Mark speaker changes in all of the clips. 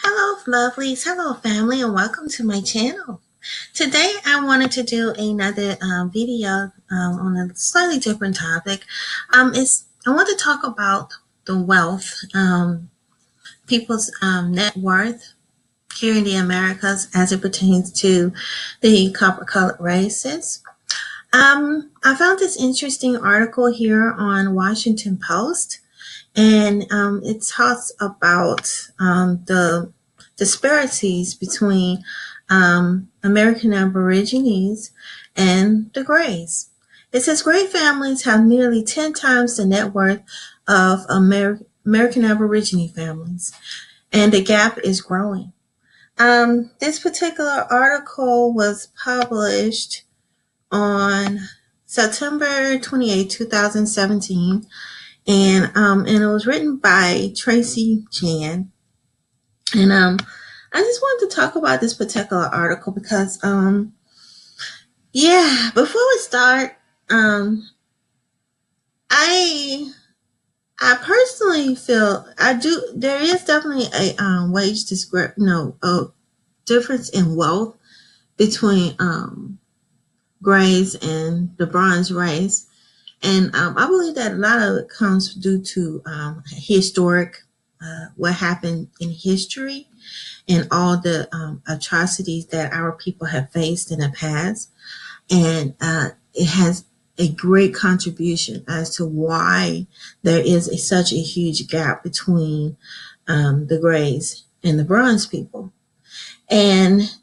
Speaker 1: Hello, lovelies. Hello, family, and welcome to my channel. Today, I wanted to do another video on a slightly different topic. I want to talk about the wealth, people's net worth here in the Americas as it pertains to the copper-colored races. I found this interesting article here on Washington Post, and it talks about the disparities between American Aborigines and the Greys. It says Grey families have nearly 10 times the net worth of American Aborigine families, and the gap is growing. This particular article was published on September 28, 2017, and it was written by Tracy Chan. And I just wanted to talk about this particular article because before we start, I personally feel there is definitely a wage a difference in wealth between Greys and the Bronze race. And I believe that a lot of it comes due to historic, what happened in history and all the atrocities that our people have faced in the past. And it has a great contribution as to why there is such a huge gap between the Greys and the Bronze people. And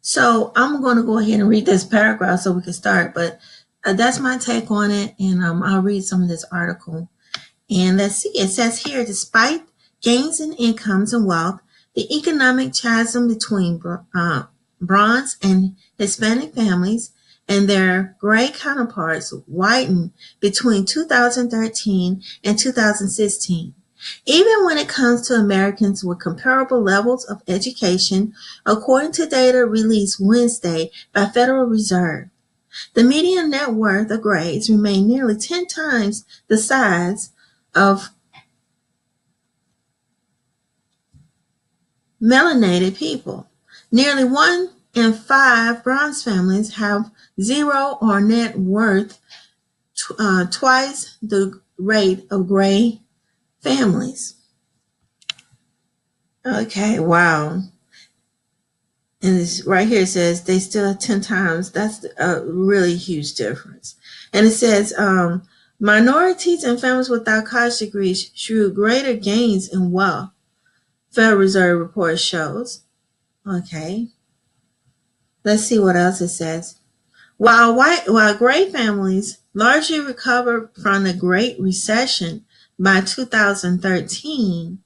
Speaker 1: so I'm going to go ahead and read this paragraph so we can start. But that's my take on it, and I'll read some of this article. And let's see, it says here, despite gains in incomes and wealth, the economic chasm between Bronze and Hispanic families and their Gray counterparts widened between 2013 and 2016. Even when it comes to Americans with comparable levels of education, according to data released Wednesday by Federal Reserve, the median net worth of Greys remained nearly 10 times the size of melanated people. Nearly 1 in 5 Bronze families have zero or net worth twice the rate of Gray families. Okay, wow. And this right here, it says they still have 10 times. That's a really huge difference. And it says minorities and families without college degrees drew greater gains in wealth, Federal Reserve report shows. Okay. Let's see what else it says. While Gray families largely recovered from the Great Recession by 2013,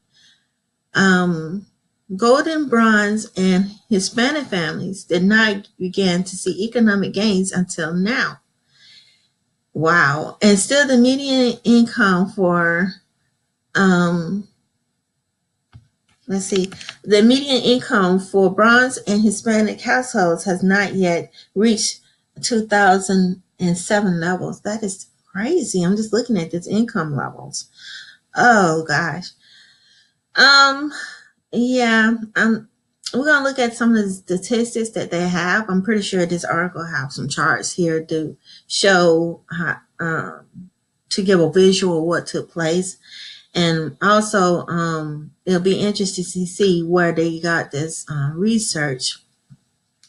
Speaker 1: Golden, Bronze, and Hispanic families did not begin to see economic gains until now. Wow. And still the median income for, the median income for Bronze and Hispanic households has not yet reached 2007 levels. That is crazy. I'm just looking at these income levels. Oh gosh. We're going to look at some of the statistics that they have. I'm pretty sure this article has some charts here to show how, to give a visual of what took place. And also, it'll be interesting to see where they got this research.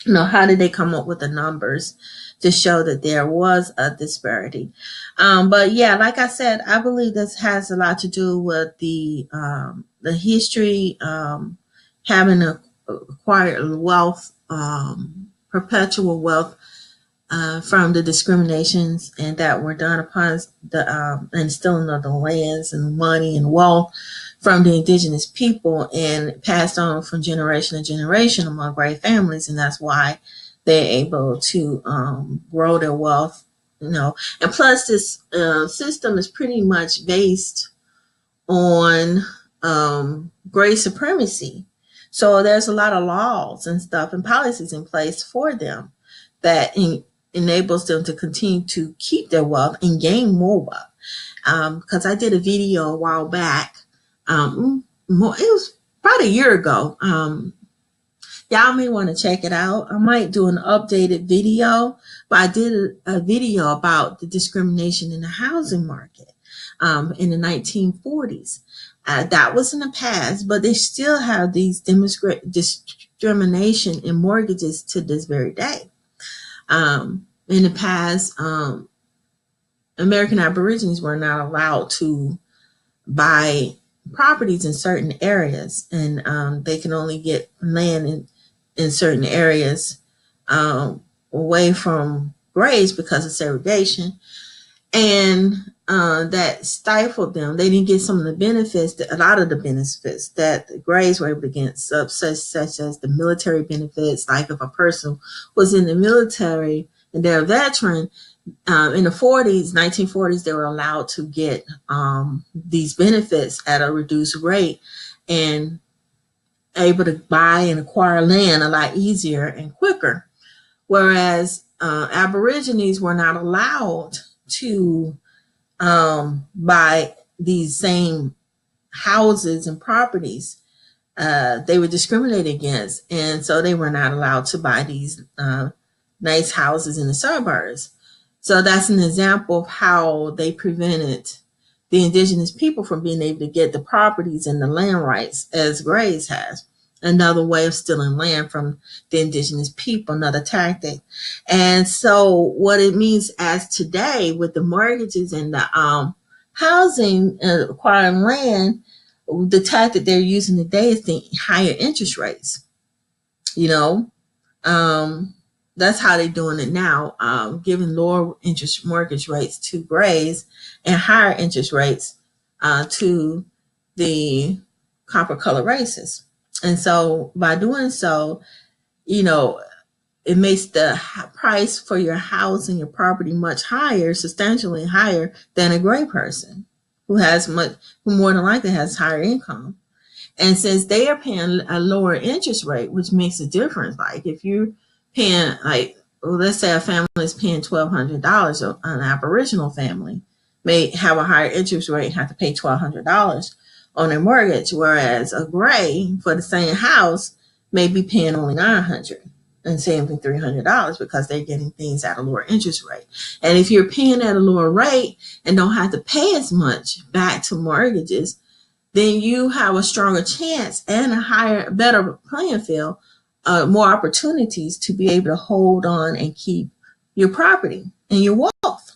Speaker 1: How did they come up with the numbers to show that there was a disparity? But yeah, like I said, I believe this has a lot to do with the history, having acquired wealth, perpetual wealth from the discriminations and that were done upon the instilling of the lands and money and wealth from the indigenous people and passed on from generation to generation among Gray families, and that's why they're able to grow their wealth. And plus this system is pretty much based on Gray supremacy. So there's a lot of laws and stuff and policies in place for them that enables them to continue to keep their wealth and gain more wealth. Because I did a video a while back. It was about a year ago. Y'all may want to check it out. I might do an updated video, but I did a video about the discrimination in the housing market in the 1940s. That was in the past, but they still have these discrimination in mortgages to this very day. In the past, American Aborigines were not allowed to buy properties in certain areas, and they can only get land in certain areas away from graves because of segregation, and that stifled them. They didn't get some of the benefits, a lot of the benefits that the graves were able to get, such as the military benefits. Like if a person was in the military and they're a veteran, in the 1940s, they were allowed to get these benefits at a reduced rate and able to buy and acquire land a lot easier and quicker. Whereas Aborigines were not allowed to buy these same houses and properties. They were discriminated against, and so they were not allowed to buy these nice houses in the suburbs. So that's an example of how they prevented the indigenous people from being able to get the properties and the land rights as Grays has. Another way of stealing land from the indigenous people, another tactic. And so what it means as today with the mortgages and the housing, acquiring land, the tactic they're using today is the higher interest rates. That's how they're doing it now, giving lower interest mortgage rates to Grays and higher interest rates to the copper color races. And so by doing so, it makes the price for your house and your property much higher, substantially higher than a gray person who more than likely has higher income. And since they are paying a lower interest rate, which makes a difference, like if you're paying, let's say a family is paying $1,200, an Aboriginal family may have a higher interest rate and have to pay $1,200 on their mortgage, whereas a gray for the same house may be paying only $900 and saving $300 because they're getting things at a lower interest rate. And if you're paying at a lower rate and don't have to pay as much back to mortgages, then you have a stronger chance and a better playing field, more opportunities to be able to hold on and keep your property and your wealth.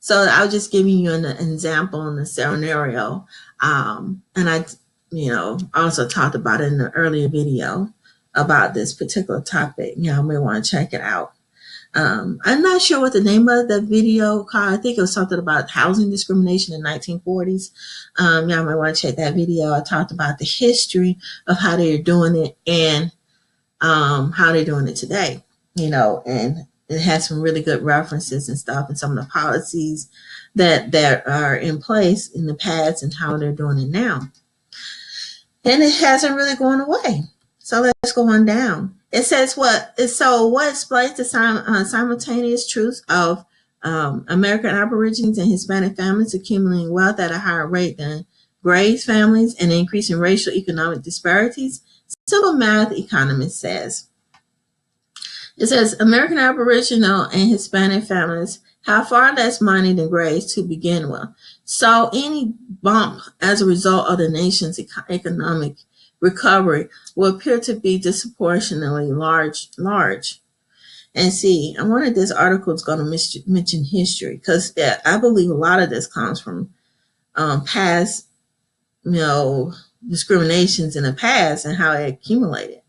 Speaker 1: So I was just giving you an example in the scenario. And I, also talked about it in the earlier video about this particular topic. You may want to check it out. I'm not sure what the name of the video called. I think it was something about housing discrimination in the 1940s. Y'all might want to check that video. I talked about the history of how they're doing it and how they're doing it today, and it has some really good references and stuff and some of the policies that are in place in the past and how they're doing it now. And it hasn't really gone away. So let's go on down. It says what explains the simultaneous truth of American Aborigines and Hispanic families accumulating wealth at a higher rate than Grays families and increasing racial economic disparities? Simple math economist says. It says American Aboriginal and Hispanic families have far less money than Grays to begin with. So any bump as a result of the nation's economic recovery will appear to be disproportionately large. And see, I wanted this article is going to mention history because I believe a lot of this comes from past, discriminations in the past and how it accumulated,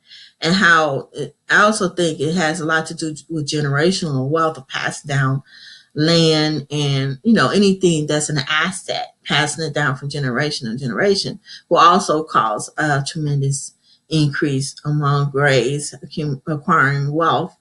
Speaker 1: and how I also think it has a lot to do with generational wealth of passed down land and anything that's an asset, passing it down from generation to generation will also cause a tremendous increase among Grays acquiring wealth,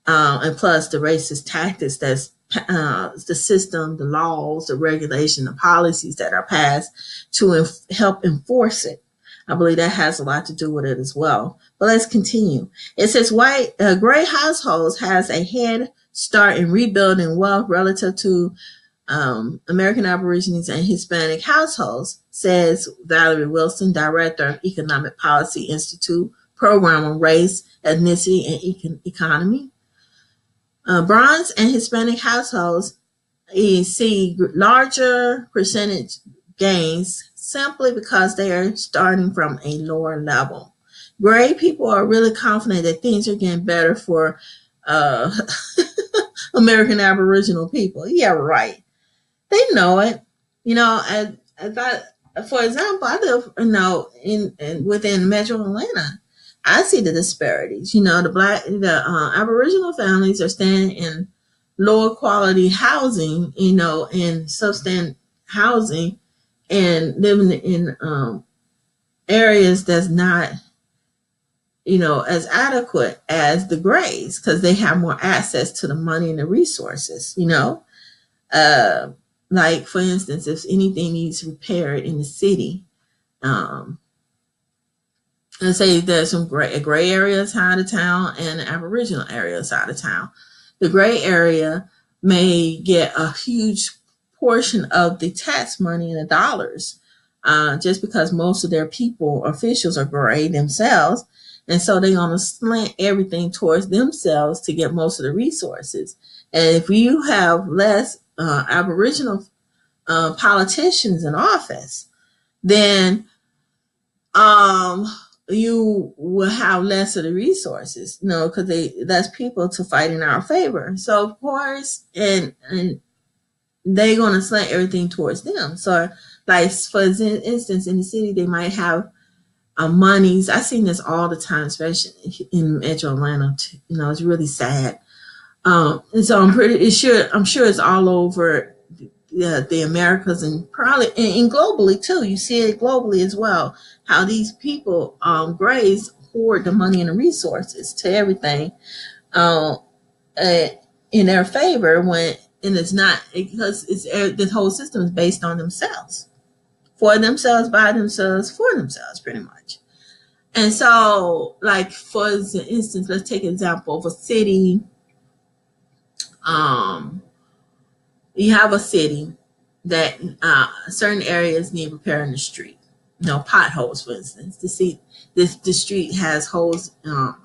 Speaker 1: and plus the racist tactics that's the system, the laws, the regulation, the policies that are passed to help enforce it. I believe that has a lot to do with it as well. But let's continue. It says gray households has a head start in rebuilding wealth relative to American Aborigines and Hispanic households, says Valerie Wilson, director of Economic Policy Institute program on race, ethnicity, and economy. Bronze and Hispanic households see larger percentage gains simply because they are starting from a lower level. Gray people are really confident that things are getting better for uh, American Aboriginal people. Yeah, right. They know it. You know, as I, for example, I live, in within Metro Atlanta. I see the disparities. You know, the Aboriginal families are staying in lower quality housing. You know, in substandard housing, and living in areas that's not, as adequate as the Greys, because they have more access to the money and the resources. Uh, like for instance, if anything needs repaired in the city, um, let's say there's some gray areas out of town and Aboriginal areas out of town. The gray area may get a huge portion of the tax money in the dollars, just because most of their people officials are gray themselves, and so they're going to slant everything towards themselves to get most of the resources. And if you have less Aboriginal politicians in office, then um, you will have less of the resources, because they less people to fight in our favor. So of course, and they're gonna slant everything towards them. So, like for instance, in the city, they might have monies. I've seen this all the time, especially in Metro Atlanta. It's really sad. And so I'm sure it's all over the Americas, and probably and globally too. You see it globally as well. How these people, Grays, hoard the money and the resources to everything uh, uh, in their favor, and it's not, because the whole system is based on themselves, for themselves, by themselves, for themselves, pretty much. And so, like for instance, let's take an example of a city. Um, you have a city that certain areas need repair in the street. Potholes, for instance. The street has holes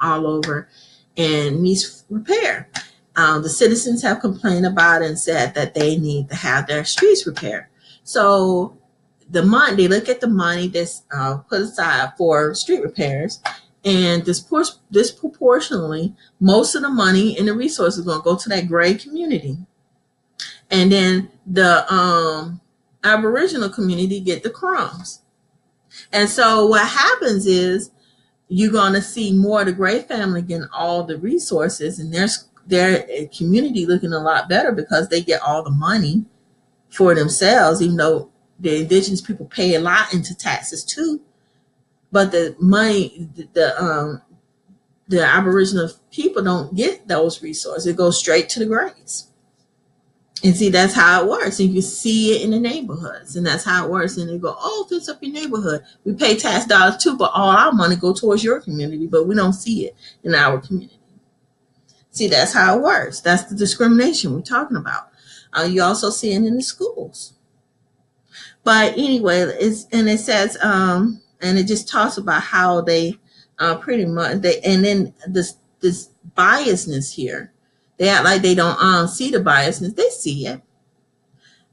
Speaker 1: all over and needs repair. The citizens have complained about it and said that they need to have their streets repaired. So they look at the money that's put aside for street repairs, and disproportionately, most of the money and the resources are going to go to that gray community, and then the Aboriginal community get the crumbs. And so what happens is you're going to see more of the gray family getting all the resources, and their community looking a lot better because they get all the money for themselves, even though the indigenous people pay a lot into taxes too. But the money, the Aboriginal people don't get those resources. It goes straight to the Greys. And see, that's how it works. And you see it in the neighborhoods, and that's how it works. And they go, "Oh, fix up your neighborhood. We pay tax dollars too, but all our money go towards your community, but we don't see it in our community." See, that's how it works. That's the discrimination we're talking about. You also see it in the schools. But anyway, it says, and it just talks about how they pretty much and then this biasness here. They act like they don't see the biasness. They see it.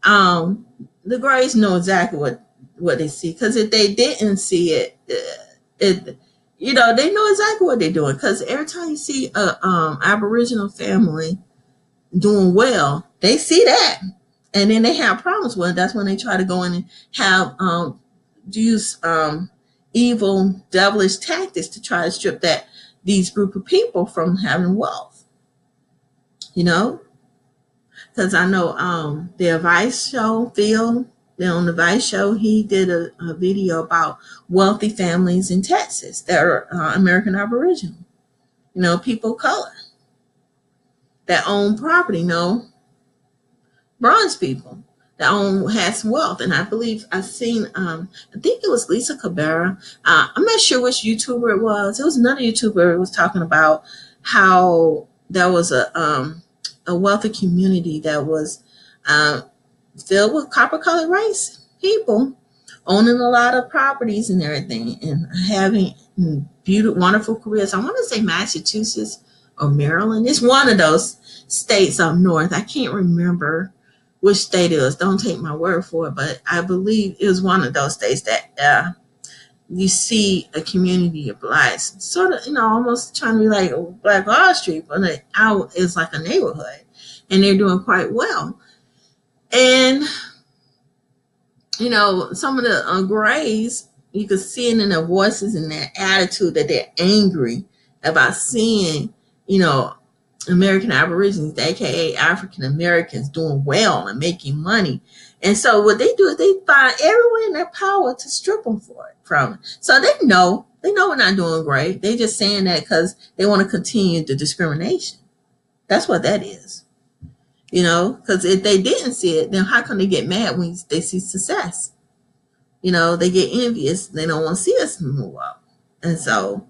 Speaker 1: The Grays know exactly what they see, because if they didn't see it, they know exactly what they're doing. Because every time you see a Aboriginal family doing well, they see that, and then they have problems with it. That's when they try to go in and have use evil, devilish tactics to try to strip these group of people from having wealth. Because I know the Vice show, Phil, on the Vice show, he did a video about wealthy families in Texas that are American Aboriginal, people of color that own property, bronze people that has wealth. And I believe I've seen, I think it was Lisa Cabrera. I'm not sure which YouTuber it was. It was another YouTuber who was talking about how there was a wealthy community that was filled with copper colored race people owning a lot of properties and everything and having beautiful, wonderful careers. I want to say Massachusetts or Maryland. It's one of those states up north. I can't remember which state it was. Don't take my word for it, but I believe it was one of those states that you see a community of blacks, sort of, almost trying to be like Black Wall Street, but out is like a neighborhood, and they're doing quite well. And some of the grays, you can see it in their voices and their attitude that they're angry about seeing, American Aborigines, aka African Americans, doing well and making money. And so what they do is they find everywhere in their power to strip them from it. So they know we're not doing great. They just saying that because they want to continue the discrimination. That's what that is. Because if they didn't see it, then how can they get mad when they see success? They get envious. They don't want to see us move up. And so,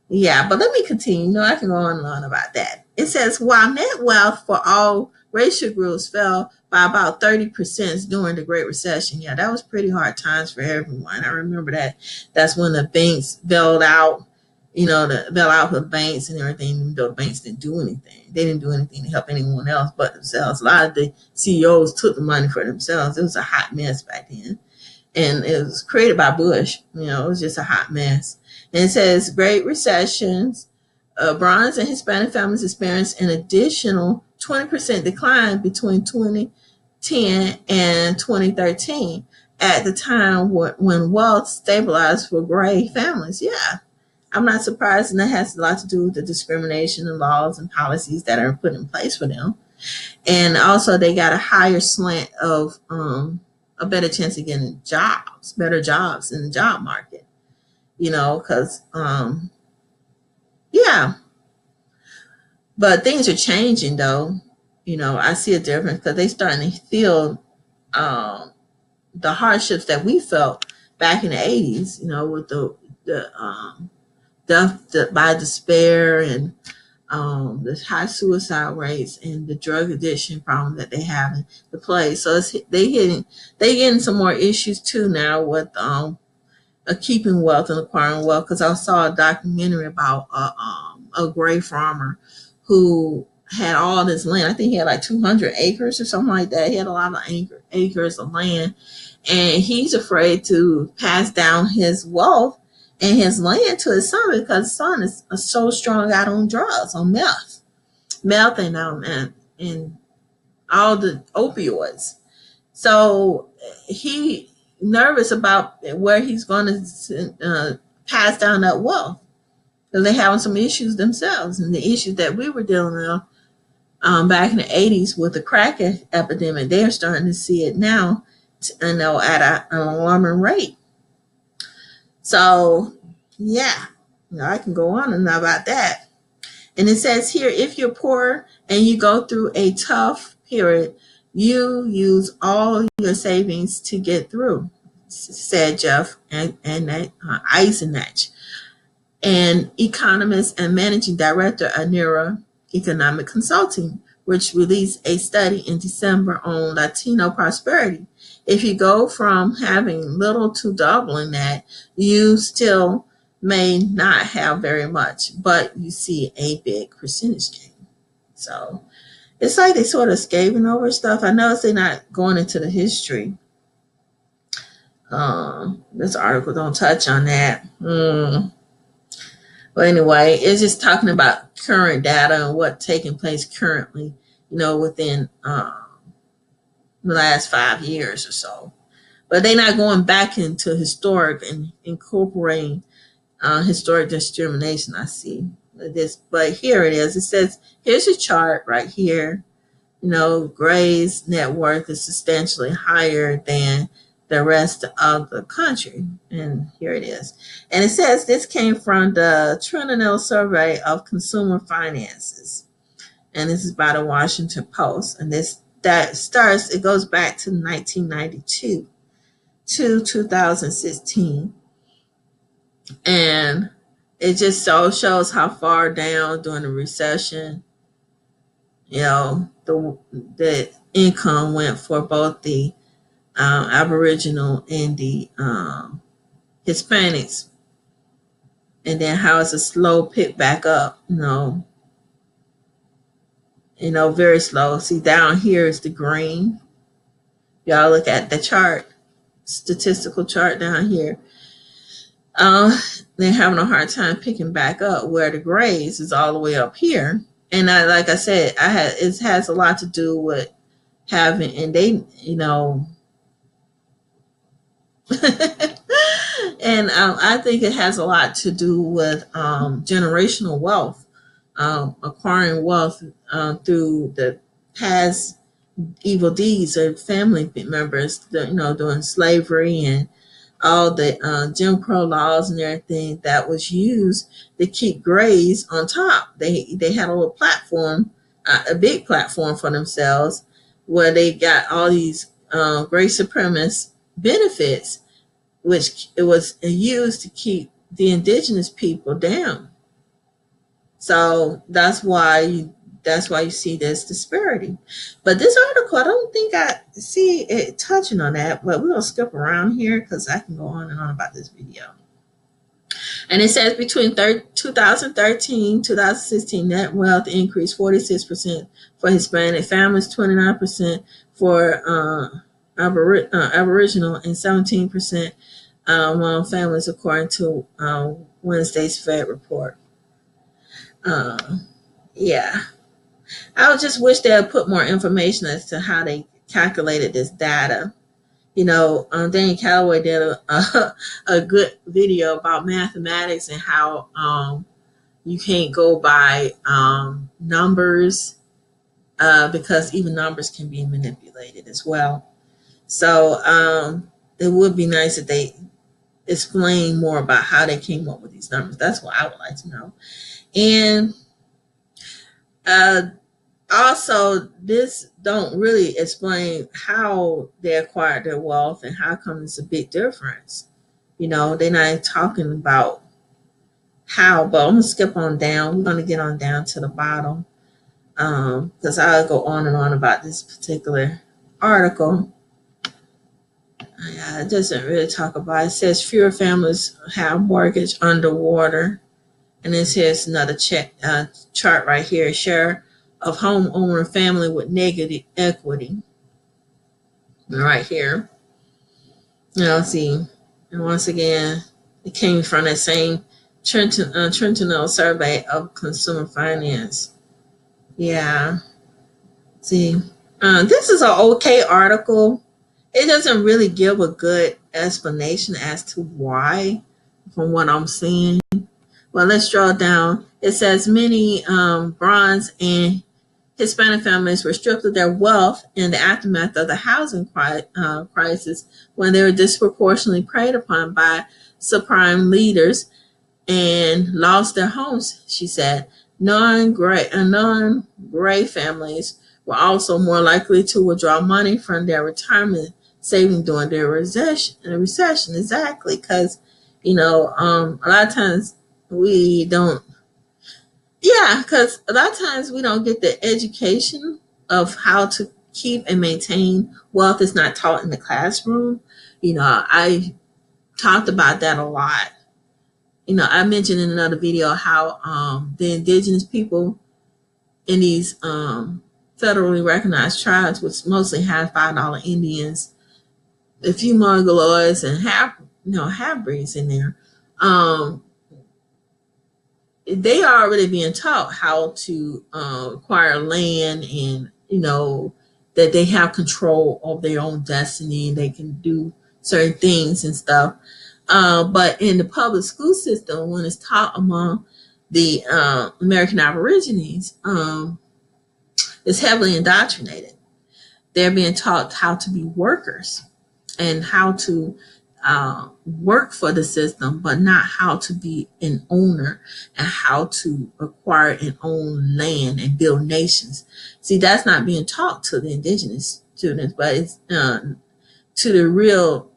Speaker 1: yeah, but let me continue. I can go on and on about that. It says, while net wealth for all racial groups fell by about 30% during the Great Recession. Yeah, that was pretty hard times for everyone. I remember that. That's when the banks bailed out, the bail out for the banks and everything, even though the banks didn't do anything. They didn't do anything to help anyone else but themselves. A lot of the CEOs took the money for themselves. It was a hot mess back then. And it was created by Bush. It was just a hot mess. And it says Great Recessions, bronze and Hispanic families experienced an additional 20% decline between 2010 and 2013 at the time when wealth stabilized for gray families. Yeah, I'm not surprised, and that has a lot to do with the discrimination and laws and policies that are put in place for them. And also they got a higher slant of a better chance of getting better jobs in the job market, because, yeah. But things are changing, though. I see a difference because they starting to feel the hardships that we felt back in the 80s, with the death by despair and the high suicide rates and the drug addiction problem that they have in the place. So they getting some more issues too now with keeping wealth and acquiring wealth. Because I saw a documentary about a gray farmer who had all this land. I think he had like 200 acres or something like that. He had a lot of acres of land, and he's afraid to pass down his wealth and his land to his son because his son is so strung out on drugs, on meth and all the opioids. So he nervous about where he's going to pass down that wealth because they're having some issues themselves, and the issues that we were dealing with back in the 80s with the crack epidemic. They're starting to see it now, at an alarming rate. So, yeah, I can go on and on about that. And it says here, if you're poor and you go through a tough period, you use all your savings to get through, said Jeff and Eisenach, an economist and managing director at NERA Economic Consulting, which released a study in December on Latino prosperity. If you go from having little to doubling that, you still may not have very much, but you see a big percentage gain. So it's like they sort of scaling over stuff. I notice they're not going into the history. This article don't touch on that. But anyway, it's just talking about current data and what's taking place currently, within the last 5 years or so. But they're not going back into historic and incorporating historic discrimination, I see. But here it is. It says, here's a chart right here. Gray's net worth is substantially higher than the rest of the country. And here it is. And it says this came from the Trinidad Survey of Consumer Finances. And this is by the Washington Post. And it goes back to 1992 to 2016. And it just shows how far down during the recession, the income went for both the Aboriginal and the Hispanics, and then how it's a slow pick back up, very slow. See, down here is the green. Y'all look at the chart, statistical chart down here. They're having a hard time picking back up, where the grays is all the way up here. And like I said, it has a lot to do with having, and they, and I think it has a lot to do with generational wealth, acquiring wealth through the past evil deeds of family members, doing slavery and all the Jim Crow laws and everything that was used to keep grays on top. They had a little platform, a big platform for themselves, where they got all these gray supremacist benefits, which it was used to keep the indigenous people down. So that's why you see this disparity. But this article, I don't think I see it touching on that, but we're going to skip around here because I can go on and on about this video. And it says between 2013 2016, net wealth increased 46% for Hispanic families, 29% for Aboriginal, and 17% among families, according to Wednesday's Fed report. Yeah. I would just wish they would put more information as to how they calculated this data. Danny Calloway did a good video about mathematics and how you can't go by numbers because even numbers can be manipulated as well. So it would be nice if they explain more about how they came up with these numbers. That's what I would like to know. And also, this don't really explain how they acquired their wealth and how come it's a big difference. They're not talking about how, but I'm going to skip on down. We're going to get on down to the bottom because I'll go on and on about this particular article. It doesn't really talk about it. It says fewer families have mortgage underwater. And this here's another chart right here. Share of homeowner family with negative equity. Right here. See. And once again, it came from that same Trentonal survey of consumer finance. Yeah. See. This is an okay article. It doesn't really give a good explanation as to why, from what I'm seeing. Well, let's draw down. It says many bronze and Hispanic families were stripped of their wealth in the aftermath of the housing crisis, when they were disproportionately preyed upon by subprime leaders and lost their homes, she said. Non-gray families were also more likely to withdraw money from their retirement saving during their recession. Exactly, because a lot of times we don't. Yeah, because a lot of times we don't get the education of how to keep and maintain wealth. Is not taught in the classroom. I talked about that a lot. I mentioned in another video how the indigenous people in these federally recognized tribes, which mostly have $5 Indians, a few Mongoloids, and half-breeds in there, they are already being taught how to acquire land, and that they have control of their own destiny and they can do certain things and stuff. But in the public school system, when it's taught among the American Aborigines, it's heavily indoctrinated. They're being taught how to be workers and how to work for the system, but not how to be an owner and how to acquire and own land and build nations. See, that's not being taught to the indigenous students, but it's to the real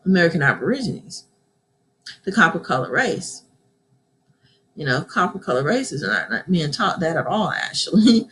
Speaker 1: American Aborigines, the copper colored race. copper color races are not being taught that at all, actually.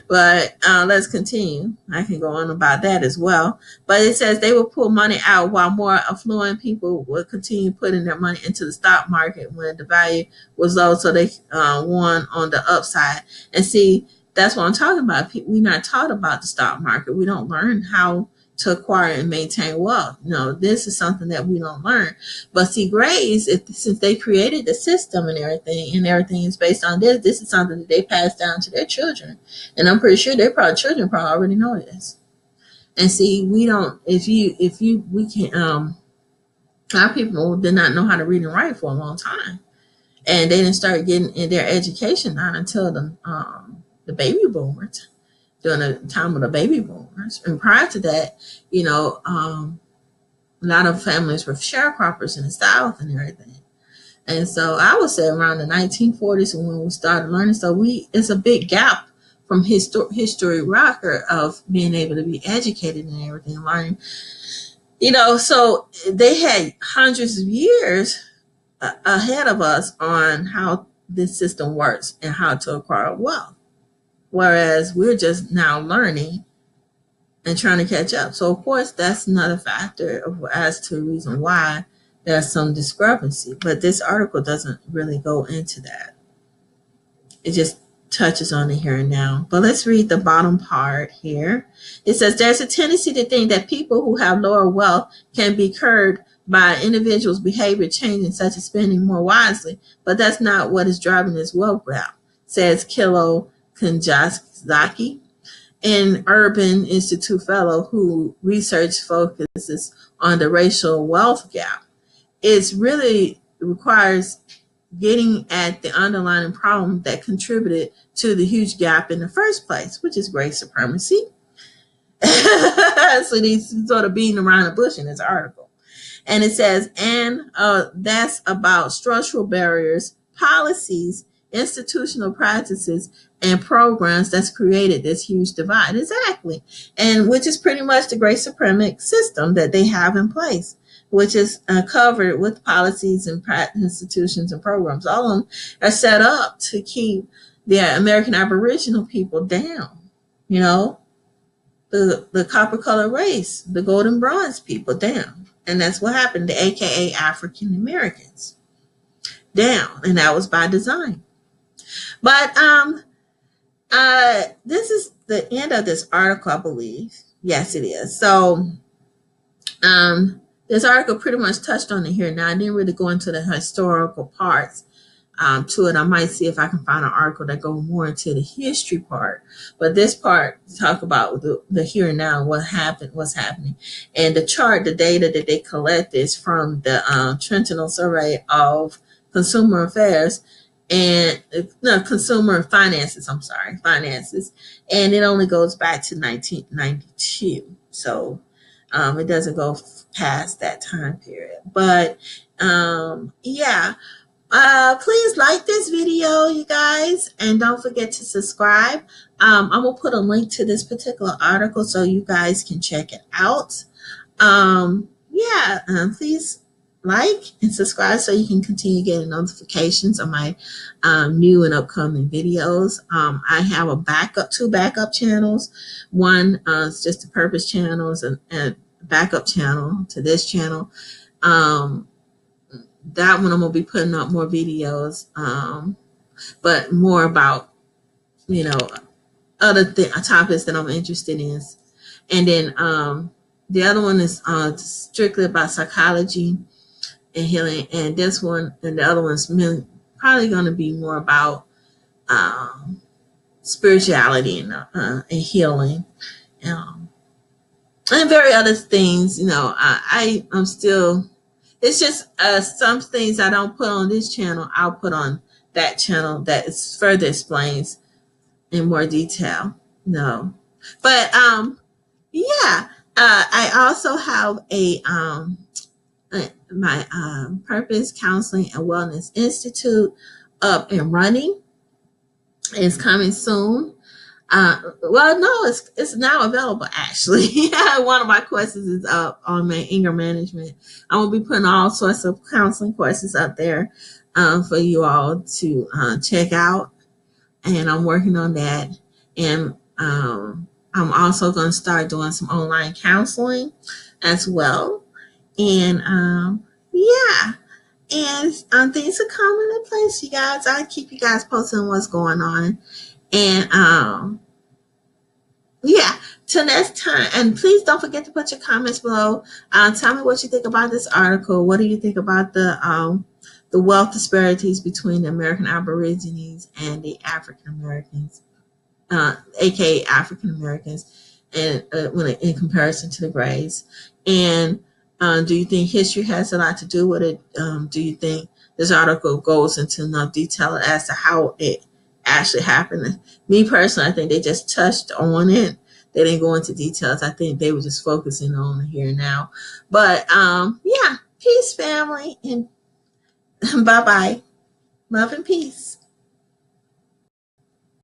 Speaker 1: But let's continue. I can go on about that as well. But it says they will pull money out while more affluent people will continue putting their money into the stock market when the value was low, so they won on the upside. And see, that's what I'm talking about. We're not taught about the stock market. We don't learn how to acquire and maintain wealth. This is something that we don't learn. But see, Grays, since they created the system and everything is based on this, this is something that they pass down to their children. And I'm pretty sure their children probably already know this. And see, we don't, we can, our people did not know how to read and write for a long time. And they didn't start getting in their education not until the baby boomers, during the time of the baby boomers. And prior to that, a lot of families were sharecroppers in the South and everything. And so I would say around the 1940s when we started learning. So it's a big gap from history record of being able to be educated and everything, learning. So they had hundreds of years ahead of us on how this system works and how to acquire wealth. Whereas we're just now learning and trying to catch up. So, of course, that's another factor as to the reason why there's some discrepancy. But this article doesn't really go into that. It just touches on the here and now. But let's read the bottom part here. It says, there's a tendency to think that people who have lower wealth can be curbed by individuals' behavior changing, such as spending more wisely. But that's not what is driving this wealth gap, says Kilo Kanjazaki, an Urban Institute fellow who research focuses on the racial wealth gap. It really requires getting at the underlying problem that contributed to the huge gap in the first place, which is race supremacy. So he's sort of beating around the bush in this article. And it says, and that's about structural barriers, policies, institutional practices, and programs that's created this huge divide. Exactly. And which is pretty much the great suprematic system that they have in place, which is covered with policies and institutions and programs. All of them are set up to keep the American Aboriginal people down, the copper color race, the golden bronze people down. And that's what happened to AKA African Americans down. And that was by design. But this is the end of this article, I believe. Yes, it is. So this article pretty much touched on it here. Now, I didn't really go into the historical parts to it. I might see if I can find an article that goes more into the history part. But this part talk about the here and now, what's happening. And the chart, the data that they collect is from the Trentinel Survey of Consumer Affairs and consumer finances. Finances. And it only goes back to 1992. So it doesn't go past that time period. But yeah. Please like this video, you guys, and don't forget to subscribe. I'm gonna put a link to this particular article so you guys can check it out. Please like and subscribe so you can continue getting notifications of my new and upcoming videos. I have two backup channels. One is just the purpose channels and backup channel to this channel. That one I'm gonna be putting up more videos, but more about other topics that I'm interested in. And then the other one is strictly about psychology and healing. And this one and the other one's probably gonna be more about spirituality and healing, and very other things. I'm still. It's just some things I don't put on this channel, I'll put on that channel that is further explains in more detail. No. But I also have my Purpose Counseling and Wellness Institute up and running. It's coming soon. It's now available actually. One of my courses is up on my anger management. I will be putting all sorts of counseling courses up there. for you all to check out, and I'm working on that. And I'm also going to start doing some online counseling as well. And yeah, and things are coming in place, you guys. I keep you guys posted on what's going on. And yeah, till next time. And please don't forget to put your comments below. Tell me what you think about this article. What do you think about the wealth disparities between the American Aborigines and the African Americans, aka African Americans, and when in comparison to the Greys? And do you think history has a lot to do with it? Do you think this article goes into enough detail as to how it actually happened? Me personally, I think they just touched on it. They didn't go into details. I think they were just focusing on the here and now. But yeah, peace, family, and bye bye. Love and peace.